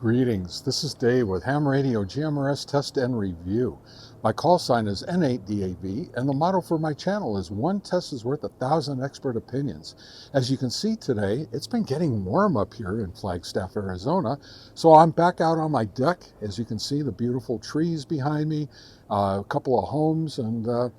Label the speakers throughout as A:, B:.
A: Greetings, this is Dave with Ham Radio GMRS Test and Review. My call sign is N8DAV, and the motto for my channel is one test is worth 1,000 expert opinions. As you can see today, it's been getting warm up here in Flagstaff, Arizona, so I'm back out on my deck. As you can see, the beautiful trees behind me, a couple of homes, and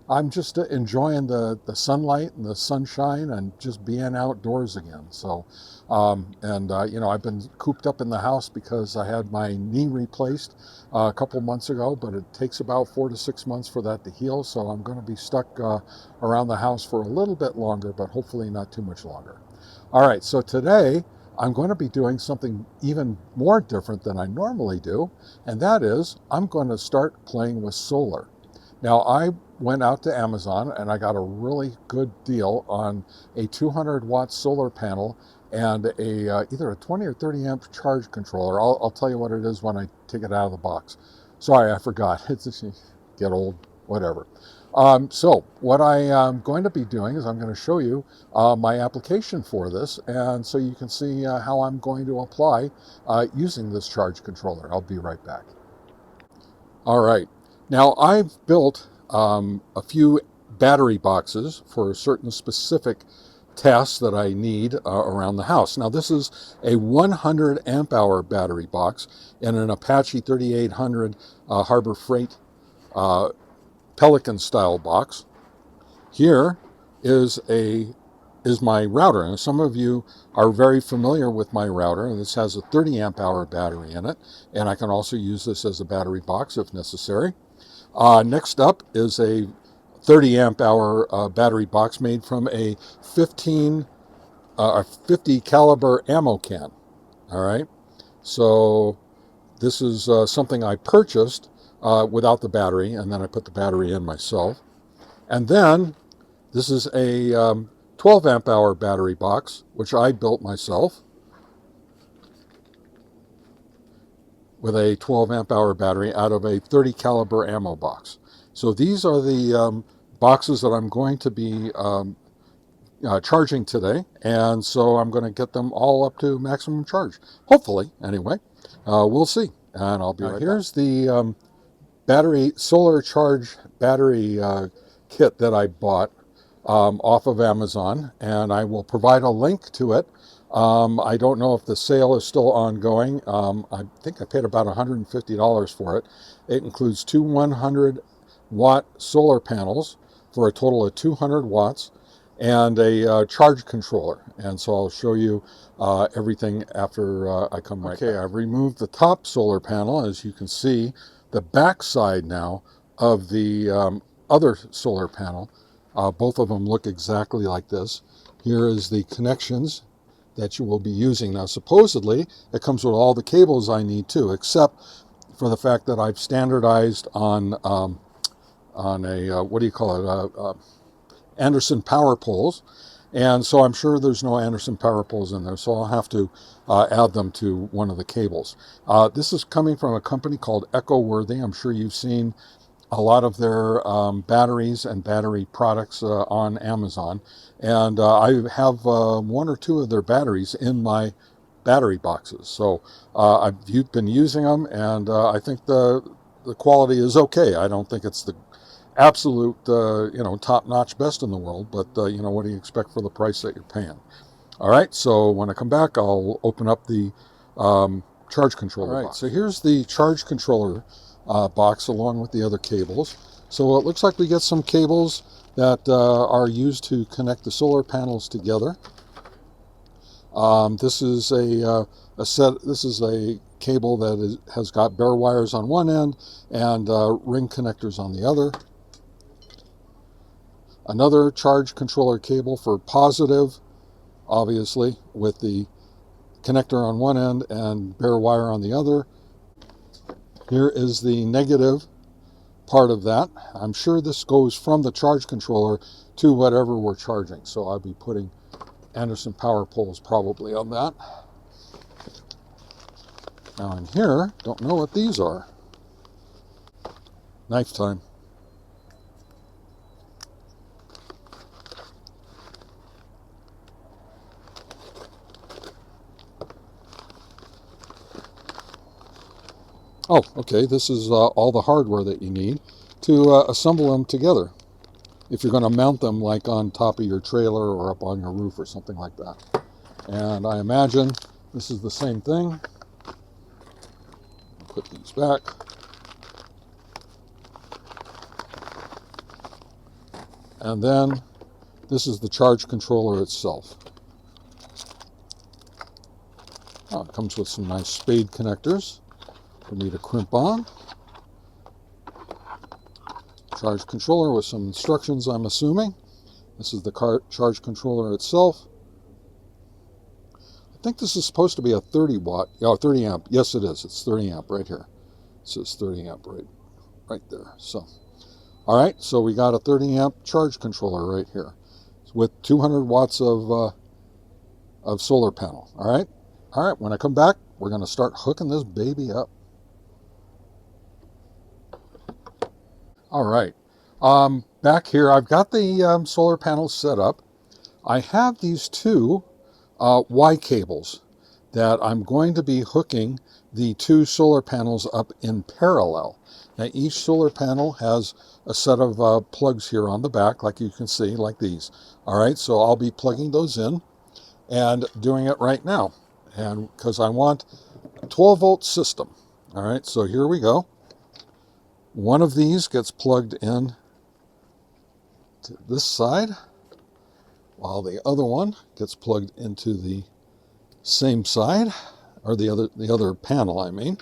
A: I'm just enjoying the sunlight and the sunshine and just being outdoors again. So, you know, I've been cooped up in the house because I had my knee replaced a couple months ago, but it takes about 4 to 6 months for that to heal. So I'm going to be stuck around the house for a little bit longer, but hopefully not too much longer. All right, so today I'm going to be doing something even more different than I normally do, and that is I'm going to start playing with solar. Now, I went out to Amazon and I got a really good deal on a 200 watt solar panel and either a 20 or 30 amp charge controller. I'll tell you what it is when I take it out of the box. Sorry, I forgot. It's get old, whatever. So what I am going to be doing is I'm going to show you my application for this, and so you can see how I'm going to apply using this charge controller. I'll be right back. All right. Now, I've built a few battery boxes for certain specific tasks that I need around the house. Now, this is a 100 amp hour battery box in an Apache 3800 Harbor Freight Pelican style box. Here is my router, and some of you are very familiar with my router. This has a 30 amp hour battery in it, and I can also use this as a battery box if necessary. Next up is a 30 amp hour battery box made from a 50 caliber ammo can. All right, so this is something I purchased without the battery, and then I put the battery in myself. And then this is a 12 amp hour battery box, which I built myself with a 12 amp hour battery out of a 30 caliber ammo box. So these are the boxes that I'm going to be charging today, and so I'm going to get them all up to maximum charge. Hopefully, anyway. We'll see, and I'll be right back. Here's the solar charge battery kit that I bought off of Amazon, and I will provide a link to it. I don't know if the sale is still ongoing. I think I paid about $150 for it. It includes two 100 watt solar panels for a total of 200 watts and a charge controller. And so I'll show you everything after I come right back. Okay, I've removed the top solar panel. As you can see, the back side now of the other solar panel, both of them look exactly like this. Here is the connections that you will be using. Now, supposedly, it comes with all the cables I need too, except for the fact that I've standardized on a, what do you call it, Anderson power poles. And so I'm sure there's no Anderson power poles in there, so I'll have to add them to one of the cables. This is coming from a company called EcoWorthy. I'm sure you've seen a lot of their batteries and battery products on Amazon. And I have one or two of their batteries in my battery boxes. So I've been using them, and I think the quality is okay. I don't think it's the absolute, top-notch best in the world, but, what do you expect for the price that you're paying? All right, so when I come back, I'll open up the charge controller box. So here's the charge controller box along with the other cables. So it looks like we get some cables that are used to connect the solar panels together. This is This is a cable that has got bare wires on one end and ring connectors on the other. Another charge controller cable for positive, obviously, with the connector on one end and bare wire on the other. Here is the negative part of that. I'm sure this goes from the charge controller to whatever we're charging, so I'll be putting Anderson power poles probably on that. Now in here, don't know what these are. Knife time. Oh, okay, this is all the hardware that you need to assemble them together if you're going to mount them like on top of your trailer or up on your roof or something like that. And I imagine this is the same thing. Put these back. And then this is the charge controller itself. Oh, it comes with some nice spade connectors for me to crimp on. Charge controller with some instructions, I'm assuming. This is the charge controller itself. I think this is supposed to be a 30 watt, 30 amp. Yes, it is. It's 30 amp right here. It says 30 amp right there. So, all right. So we got a 30 amp charge controller right here with 200 watts of solar panel. All right. All right. When I come back, we're going to start hooking this baby up. All right. Back here, I've got the solar panels set up. I have these two Y cables that I'm going to be hooking the two solar panels up in parallel. Now each solar panel has a set of plugs here on the back, like you can see, like these. All right, so I'll be plugging those in and doing it right now, and because I want a 12-volt system. All right, so here we go. One of these gets plugged in to this side, while the other one gets plugged into the same side, or the other panel, I mean.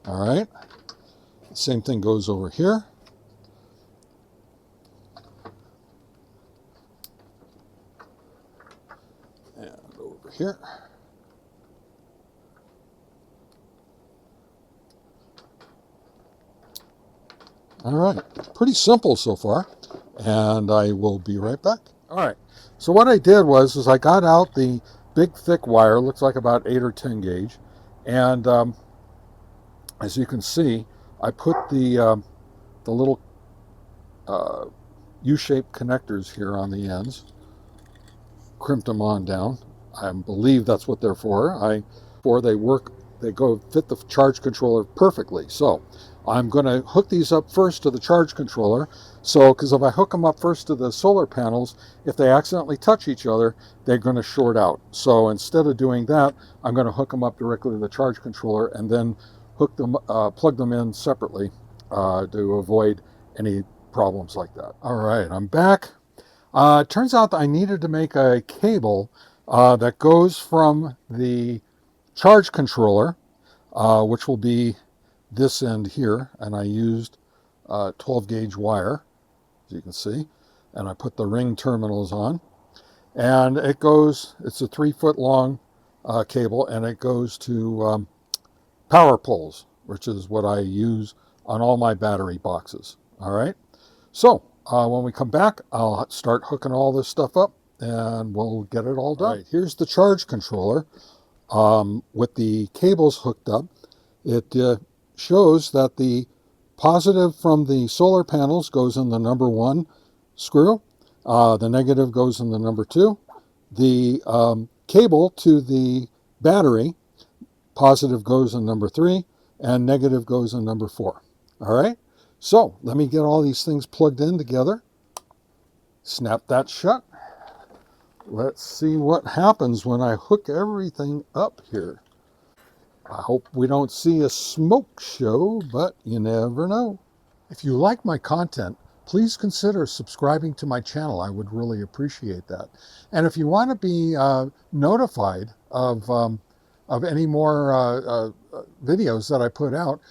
A: All right. Same thing goes over here. And over here. All right. Pretty simple so far. And I will be right back. All right. So what I did was I got out the big thick wire, looks like about 8 or 10 gauge. And as you can see, I put the little U-shaped connectors here on the ends, crimped them on down. I believe that's what they're for. They work, they go fit the charge controller perfectly. So I'm going to hook these up first to the charge controller. So, because if I hook them up first to the solar panels, if they accidentally touch each other, they're going to short out. So instead of doing that, I'm going to hook them up directly to the charge controller and then plug them in separately to avoid any problems like that. All right, I'm back. It turns out that I needed to make a cable that goes from the charge controller, which will be this end here, and I used 12 gauge wire, as you can see, and I put the ring terminals on, and it's a 3-foot long cable, and it goes to power poles, which is what I use on all my battery boxes. All right, so when we come back, I'll start hooking all this stuff up and we'll get it all done. All right, here's the charge controller with the cables hooked up. It shows that the positive from the solar panels goes in the number 1 screw. The negative goes in the number 2. The cable to the battery, positive goes in number 3, and negative goes in number 4. All right, so let me get all these things plugged in together. Snap that shut. Let's see what happens when I hook everything up here. I hope we don't see a smoke show, but you never know. If you like my content, please consider subscribing to my channel. I would really appreciate that. And if you want to be notified of any more videos that I put out,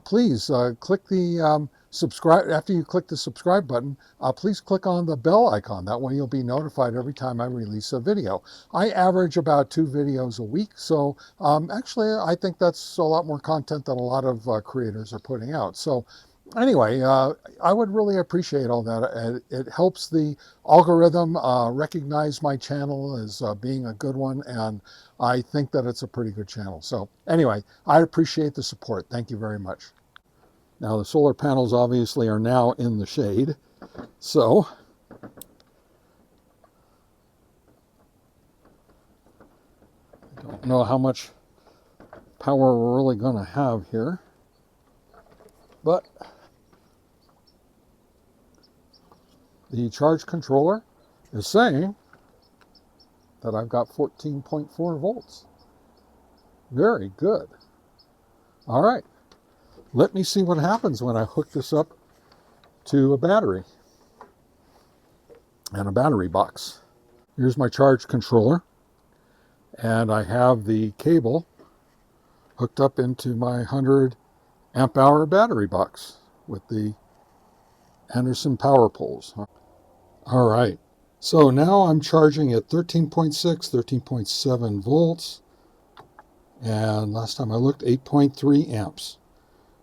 A: please click the subscribe. After you click the subscribe button, please click on the bell icon. That way you'll be notified every time I release a video. I average about 2 videos a week, so actually I think that's a lot more content than a lot of creators are putting out. So anyway, I would really appreciate all that. It helps the algorithm recognize my channel as being a good one, and I think that it's a pretty good channel. So anyway, I appreciate the support. Thank you very much. Now the solar panels obviously are now in the shade, so I don't know how much power we're really going to have here. but the charge controller is saying that I've got 14.4 volts. Very good. All right, let me see what happens when I hook this up to a battery and a battery box. Here's my charge controller, and I have the cable hooked up into my 100 amp hour battery box with the Anderson power poles. All right, so now I'm charging at 13.6, 13.7 volts, and last time I looked, 8.3 amps.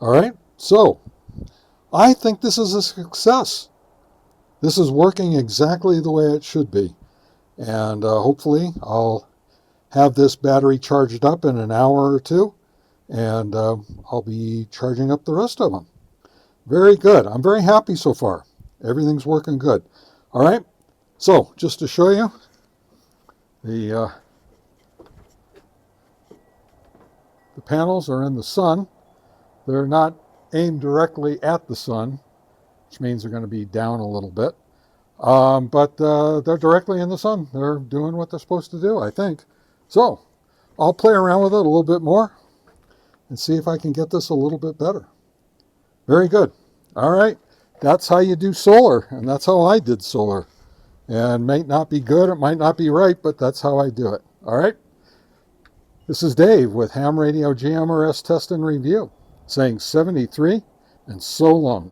A: All right, so I think this is a success. This is working exactly the way it should be, and hopefully I'll have this battery charged up in an hour or two, and I'll be charging up the rest of them. Very good. I'm very happy so far. Everything's working good. All right, so just to show you, the panels are in the sun. They're not aimed directly at the sun, which means they're going to be down a little bit. But they're directly in the sun. They're doing what they're supposed to do, I think. So I'll play around with it a little bit more and see if I can get this a little bit better. Very good. All right, that's how you do solar, and that's how I did solar. And it might not be good, it might not be right, but that's how I do it. All right? This is Dave with Ham Radio GMRS Test and Review, saying 73 and so long.